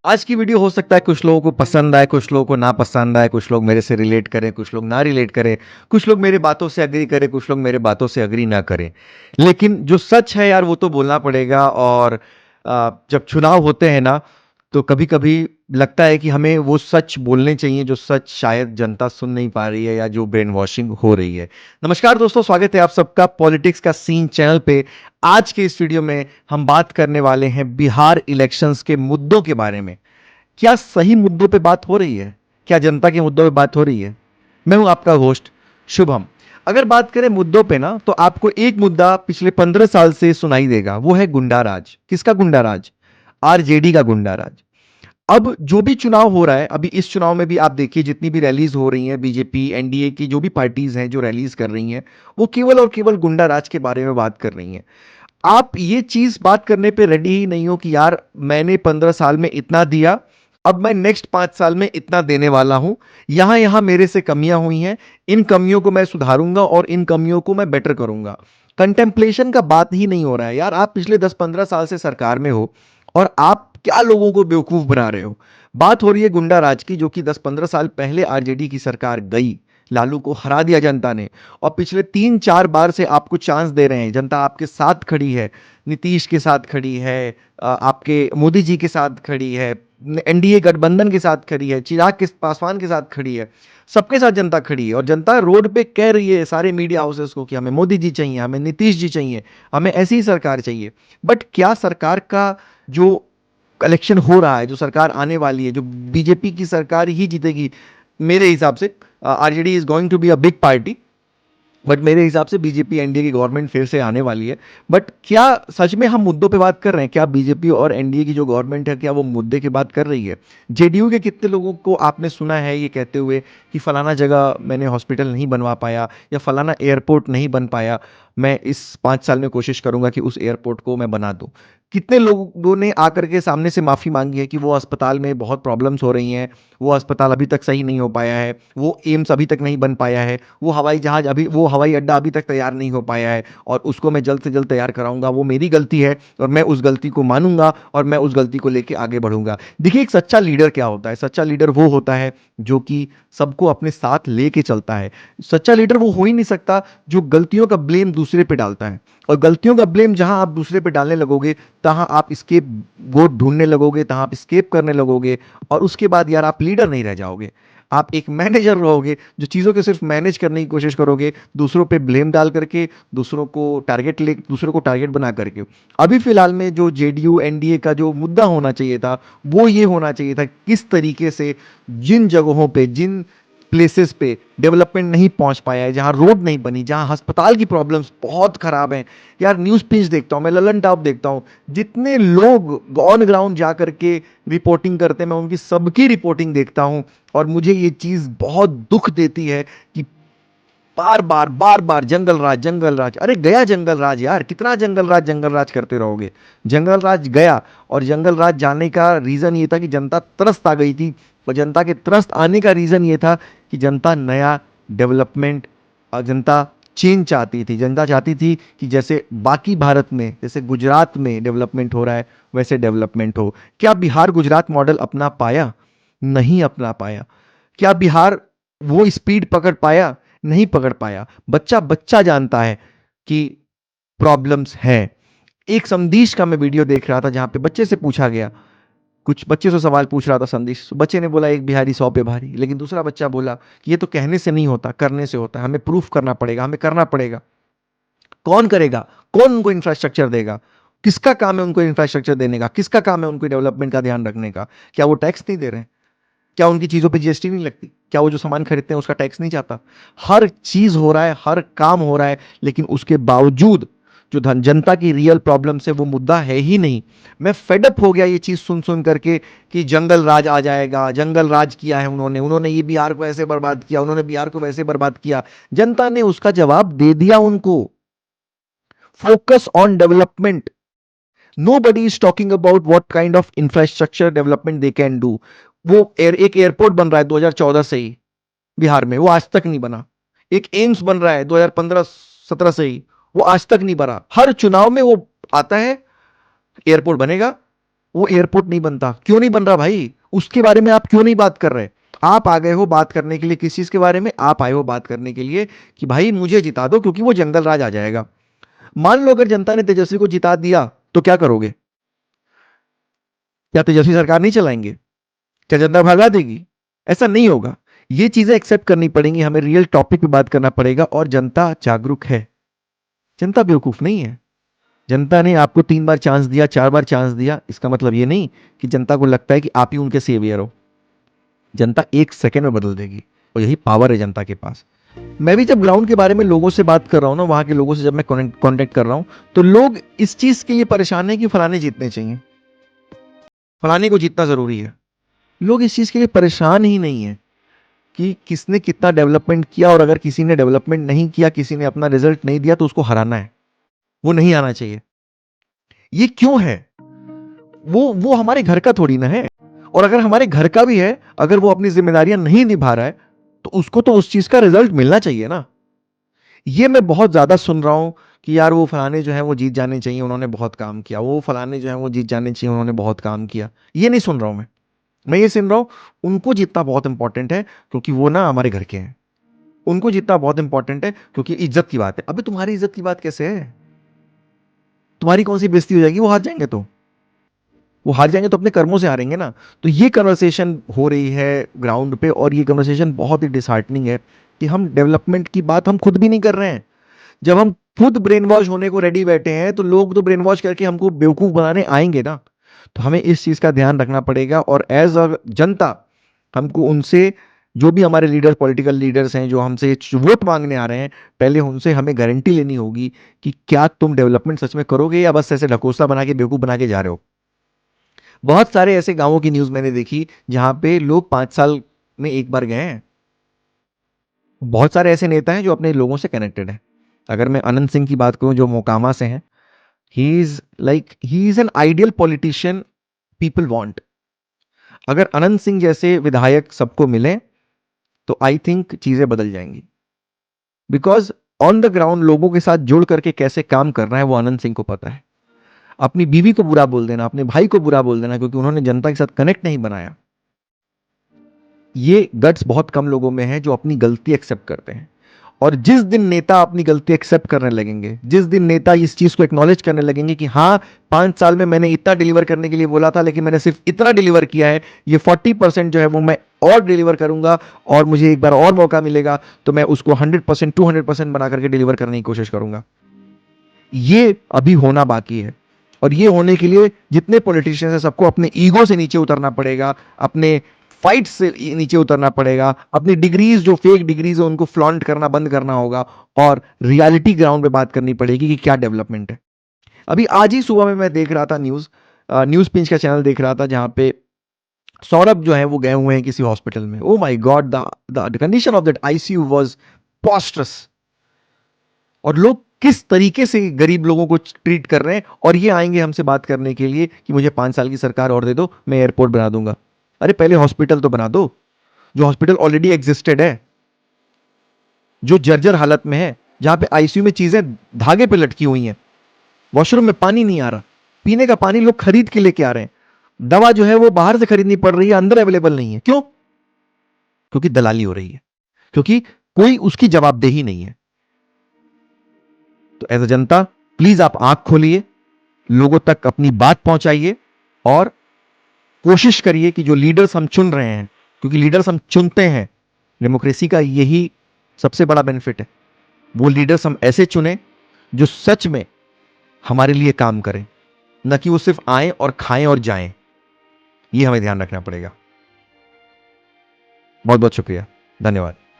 आज की वीडियो हो सकता है कुछ लोगों को पसंद आए, कुछ लोगों को ना पसंद आए, कुछ लोग मेरे से रिलेट करें, कुछ लोग ना रिलेट करें, कुछ लोग मेरे बातों से एग्री करें, कुछ लोग मेरे बातों से एग्री ना करें। लेकिन जो सच है यार वो तो बोलना पड़ेगा। और जब चुनाव होते हैं ना तो कभी-कभी लगता है कि हमें वो सच बोलने चाहिए जो सच शायद जनता सुन नहीं पा रही है या जो ब्रेन वॉशिंग हो रही है। नमस्कार दोस्तों, स्वागत है आप सबका पॉलिटिक्स का सीन चैनल पे। आज के इस वीडियो में हम बात करने वाले हैं बिहार इलेक्शंस के मुद्दों के बारे में। क्या सही मुद्दों पे बात हो रही है? क्या जनता के मुद्दों पे बात हो रही है? मैं हूं आपका होस्ट शुभम। अगर बात करें मुद्दों पे ना तो आपको एक मुद्दा पिछले 15 साल से सुनाई देगा, वो है गुंडा राज। किसका गुंडा राज? आरजेडी का गुंडा राज। अब जो भी चुनाव हो रहा है, अभी इस चुनाव में भी आप देखिए जितनी भी रैलीज हो रही हैं, बीजेपी एनडीए की जो भी पार्टीज हैं जो रैलीज कर रही हैं, वो केवल और केवल गुंडा राज के बारे में बात कर रही हैं। आप ये चीज बात करने पे रेडी ही नहीं हो कि यार मैंने 15 साल में इतना दिया, अब मैं नेक्स्ट 5 साल में इतना देने वाला हूं। यहां यहां मेरे से कमियां हुई हैं, इन कमियों को मैं सुधारूंगा और इन कमियों को मैं बेटर करूंगा। कंटेम्पलेशन का बात ही नहीं हो रहा है यार। आप पिछले 10-15 साल से सरकार में हो और आप क्या लोगों को बेवकूफ बना रहे हो। बात हो रही है गुंडा राज की, जो कि 10-15 साल पहले आरजेडी की सरकार गई, लालू को हरा दिया जनता ने, और पिछले 3-4 बार से आपको चांस दे रहे हैं। जनता आपके साथ खड़ी है, नीतीश के साथ खड़ी है, आपके मोदी जी के साथ खड़ी है, एनडीए गठबंधन के साथ खड़ी है, चिराग के पासवान के साथ खड़ी है। सबके साथ जनता खड़ी है और जनता रोड पे कह रही है सारे मीडिया हाउसेस को कि हमें मोदी जी चाहिए, हमें नीतीश जी चाहिए, हमें ऐसी ही सरकार चाहिए। बट क्या सरकार का जो इलेक्शन हो रहा है, जो सरकार आने वाली है, जो बीजेपी की सरकार ही जीतेगी मेरे हिसाब से। RJD is going to be a big party, but मेरे हिसाब से बीजेपी एनडीए की गवर्नमेंट फिर से आने वाली है। बट क्या सच में हम मुद्दों पे बात कर रहे हैं? क्या बीजेपी और एनडीए की जो गवर्नमेंट है क्या वो मुद्दे की बात कर रही है? जेडीयू के कितने लोगों को आपने सुना है ये कहते हुए कि फलाना जगह मैंने हॉस्पिटल नहीं बनवा पाया या फलाना एयरपोर्ट नहीं बन पाया, मैं इस 5 साल में कोशिश करूंगा कि उस एयरपोर्ट को मैं बना दूं। कितने लोगों ने आकर के सामने से माफी मांगी है कि वो अस्पताल में बहुत प्रॉब्लम्स हो रही हैं, वो अस्पताल अभी तक सही नहीं हो पाया है, वो एम्स अभी तक नहीं बन पाया है, वो हवाई जहाज अभी, वो हवाई अड्डा अभी तक तैयार नहीं हो पाया है, और उसको मैं जल्द से जल्द तैयार कराऊंगा। वो मेरी गलती है और मैं उस गलती को मानूंगा और मैं उस गलती को लेके आगे बढ़ूंगा। देखिए, एक सच्चा लीडर क्या होता है? सच्चा लीडर वो होता है जो कि सबको अपने साथ लेके चलता है। सच्चा लीडर वो हो ही नहीं सकता जो गलतियों का ब्लेम दूसरे पे डालता है। और गलतियों का ब्लेम जहां आप दूसरे पे डालने लगोगे, तहां आप स्केप गोट ढूंढने लगोगे, तहां आप स्केप करने लगोगे, और उसके बाद यार आप लीडर नहीं रह जाओगे। आप एक मैनेजर रहोगे जो चीज़ों को सिर्फ मैनेज करने की कोशिश करोगे, दूसरों पे ब्लेम डाल करके, दूसरों को टारगेट बना करके। अभी फिलहाल में जो जेडीयू एनडीए का जो मुद्दा होना चाहिए था, वो ये होना चाहिए था किस तरीके से जिन जगहों पे, जिन प्लेसेस पे डेवलपमेंट नहीं पहुंच पाया है, जहां रोड नहीं बनी, जहां अस्पताल की प्रॉब्लम्स बहुत खराब हैं। यार न्यूज़ पेज देखता हूं मैं, ललन टॉप देखता हूं, जितने लोग ऑन ग्राउंड जा करके रिपोर्टिंग करते हैं, मैं उनकी सबकी रिपोर्टिंग देखता हूं। और मुझे ये चीज बहुत दुख देती है कि बार बार जंगल राज, अरे गया जंगल राज यार, कितना जंगल राज करते रहोगे? जंगल राज गया। और जंगल राज जाने का रीजन ये था कि जनता त्रस्त आ गई थी। और जनता के त्रस्त आने का रीजन ये था कि जनता नया डेवलपमेंट, जनता चेंज चाहती थी। जनता चाहती थी कि जैसे बाकी भारत में, जैसे गुजरात में डेवलपमेंट हो रहा है, वैसे डेवलपमेंट हो। क्या बिहार गुजरात मॉडल अपना पाया? नहीं अपना पाया। क्या बिहार वो स्पीड पकड़ पाया? नहीं पकड़ पाया। बच्चा बच्चा जानता है कि प्रॉब्लम्स हैं। एक संदेश का मैं वीडियो देख रहा था जहां पे बच्चे से पूछा गया, कुछ बच्चे से सवाल पूछ रहा था संदेश। बच्चे ने बोला एक बिहारी 100 पे भारी, लेकिन दूसरा बच्चा बोला कि ये तो कहने से नहीं होता, करने से होता है, हमें प्रूफ करना पड़ेगा, हमें करना पड़ेगा। कौन करेगा? कौन उनको इंफ्रास्ट्रक्चर देगा? किसका काम है उनको इंफ्रास्ट्रक्चर देने का? किसका काम है उनको डेवलपमेंट का ध्यान रखने का? क्या वो टैक्स नहीं दे रहे हैं? क्या उनकी चीजों पे जीएसटी नहीं लगती? क्या वो जो सामान खरीदते हैं उसका टैक्स नहीं जाता? हर चीज हो रहा है, हर काम हो रहा है, लेकिन उसके बावजूद जो धन जनता की रियल प्रॉब्लम से वो मुद्दा है ही नहीं। मैं फेडअप हो गया ये चीज सुन सुन करके कि जंगल राज आ जाएगा, जंगल राज किया है उन्होंने, उन्होंने ये बिहार को ऐसे बर्बाद किया, उन्होंने बिहार को वैसे बर्बाद किया। जनता ने उसका जवाब दे दिया उनको। Focus on development. Nobody is talking about what kind of infrastructure development they can do. वो एक एयरपोर्ट बन रहा है 2014 से ही बिहार में, वो आज तक नहीं बना। एक एम्स बन रहा है 2015-17 से ही, वो आज तक नहीं बना। हर चुनाव में वो आता है, एयरपोर्ट बनेगा, वो एयरपोर्ट नहीं बनता। क्यों नहीं बन रहा भाई? उसके बारे में आप क्यों नहीं बात कर रहे? आप आ गए हो बात करने के लिए किस चीज के बारे में? आप आए हो बात करने के लिए कि भाई मुझे जिता दो क्योंकि वो जंगल राज आ जाएगा। मान लो अगर जनता ने तेजस्वी को जिता दिया तो क्या करोगे? क्या तेजस्वी सरकार नहीं चलाएंगे? क्या जनता भगा देगी? ऐसा नहीं होगा। ये चीजें एक्सेप्ट करनी पड़ेंगी, हमें रियल टॉपिक पे बात करना पड़ेगा। और जनता जागरूक है, जनता बेवकूफ नहीं है। जनता ने आपको 3 बार चांस दिया, 4 बार चांस दिया, इसका मतलब ये नहीं कि जनता को लगता है कि आप ही उनके सेवियर हो। जनता 1 सेकेंड में बदल देगी और यही पावर है जनता के पास। मैं भी जब ग्राउंड के बारे में लोगों से बात कर रहा हूं ना, वहां के लोगों से जब मैं कांटेक्ट कर रहा हूं, तो लोग इस चीज के लिए परेशान है कि फलाने जीतने चाहिए, फलाने को जीतना जरूरी है। लोग इस चीज के लिए परेशान ही नहीं है कि किसने कितना डेवलपमेंट किया, और अगर किसी ने डेवलपमेंट नहीं किया, किसी ने अपना रिजल्ट नहीं दिया, तो उसको हराना है, वो नहीं आना चाहिए। ये क्यों है? वो हमारे घर का थोड़ी ना है। और अगर हमारे घर का भी है, अगर वो अपनी जिम्मेदारियां नहीं निभा रहा है, तो उसको तो उस चीज का रिजल्ट मिलना चाहिए ना। ये मैं बहुत ज्यादा सुन रहा हूं कि यार वो फलाने जो है वो जीत जाने चाहिए, उन्होंने बहुत काम किया, वो फलाने जो है वो जीत जाने चाहिए, उन्होंने बहुत काम किया। ये नहीं सुन रहा हूं मैं ये सुन रहा हूं उनको जीतना बहुत इंपॉर्टेंट है क्योंकि वो ना हमारे घर के हैं। उनको जीतना बहुत इंपॉर्टेंट है क्योंकि इज्जत की बात है। अबे तुम्हारी इज्जत की बात कैसे है? तुम्हारी कौन सी बेइज्जती हो जाएगी वो हार जाएंगे तो? वो हार जाएंगे तो अपने कर्मों से हारेंगे ना। तो ये कन्वर्सेशन हो रही है ग्राउंड पे, और ये कन्वर्सेशन बहुत ही डिसहार्टनिंग है कि हम डेवलपमेंट की बात हम खुद भी नहीं कर रहे हैं। जब हम खुद ब्रेन वॉश होने को रेडी बैठे हैं, तो लोग तो ब्रेन वॉश करके हमको बेवकूफ बनाने आएंगे ना। तो हमें इस चीज का ध्यान रखना पड़ेगा, और एज अ जनता हमको उनसे, जो भी हमारे लीडर, पॉलिटिकल लीडर्स हैं जो हमसे वोट मांगने आ रहे हैं, पहले उनसे हमें गारंटी लेनी होगी कि क्या तुम डेवलपमेंट सच में करोगे या बस ऐसे ढकोसला बना के बेवकूफ बना के जा रहे हो। बहुत सारे ऐसे गांवों की न्यूज मैंने देखी जहां पे लोग 5 साल में एक बार गए हैं। बहुत सारे ऐसे नेता हैं जो अपने लोगों से कनेक्टेड हैं। अगर मैं अनंत सिंह की बात करूं जो मोकामा से हैं, he is an ideal politician people want. अगर अनंत सिंह जैसे विधायक सबको मिले तो आई थिंक चीजें बदल जाएंगी। बिकॉज ऑन द ग्राउंड लोगों के साथ जुड़ करके कैसे काम करना है वो अनंत सिंह को पता है। अपनी बीवी को बुरा बोल देना, अपने भाई को बुरा बोल देना क्योंकि उन्होंने जनता के साथ कनेक्ट नहीं बनाया, ये गट्स बहुत कम लोगों में है जो अपनी गलती एक्सेप्ट करते हैं। और जिस दिन नेता अपनी गलती एक्सेप्ट करने लगेंगे, जिस दिन नेता इस चीज को एक्नॉलेज करने लगेंगे कि हाँ 5 साल में मैंने इतना डिलीवर करने के लिए बोला था लेकिन मैंने सिर्फ इतना डिलीवर किया है, ये 40% जो है वो मैं और डिलीवर करूंगा, और मुझे एक बार और मौका मिलेगा तो मैं उसको 100%, 200% बना करके डिलीवर करने की कोशिश करूंगा। ये अभी होना बाकी है। और ये होने के लिए जितने पॉलिटिशियंस हैं सबको अपने ईगो से नीचे उतरना पड़ेगा, अपने फाइट से नीचे उतरना पड़ेगा, अपनी डिग्रीज, जो फेक डिग्रीज है उनको फ्लॉन्ट करना बंद करना होगा, और रियलिटी ग्राउंड पे बात करनी पड़ेगी कि क्या डेवलपमेंट है। अभी आज ही सुबह में मैं देख रहा था न्यूज पिंच का चैनल देख रहा था जहां पे सौरभ जो है वो गए हुए हैं किसी हॉस्पिटल में। Oh my God, the condition of that ICU was preposterous. और लोग किस तरीके से गरीब लोगों को ट्रीट कर रहे हैं, और ये आएंगे हमसे बात करने के लिए कि मुझे 5 साल की सरकार और दे दो, मैं एयरपोर्ट बना दूंगा। अरे पहले हॉस्पिटल तो बना दो, जो हॉस्पिटल ऑलरेडी एग्जिस्टेड है, जो जर्जर हालत में है, जहां पे आईसीयू में चीजें धागे पे लटकी हुई हैं, वॉशरूम में पानी नहीं आ रहा, पीने का पानी लोग खरीद के लेके आ रहे हैं, दवा जो है वो बाहर से खरीदनी पड़ रही है, अंदर अवेलेबल नहीं है। क्यों? क्योंकि दलाली हो रही है, क्योंकि कोई उसकी जवाबदेही नहीं है। तो एज अ जनता प्लीज आप आंख खोलिए, लोगों तक अपनी बात पहुंचाइए, और कोशिश करिए कि जो लीडर्स हम चुन रहे हैं, क्योंकि लीडर्स हम चुनते हैं, डेमोक्रेसी का यही सबसे बड़ा बेनिफिट है, वो लीडर्स हम ऐसे चुने जो सच में हमारे लिए काम करें, न कि वो सिर्फ आए और खाएं और जाएं। ये हमें ध्यान रखना पड़ेगा। बहुत बहुत शुक्रिया, धन्यवाद।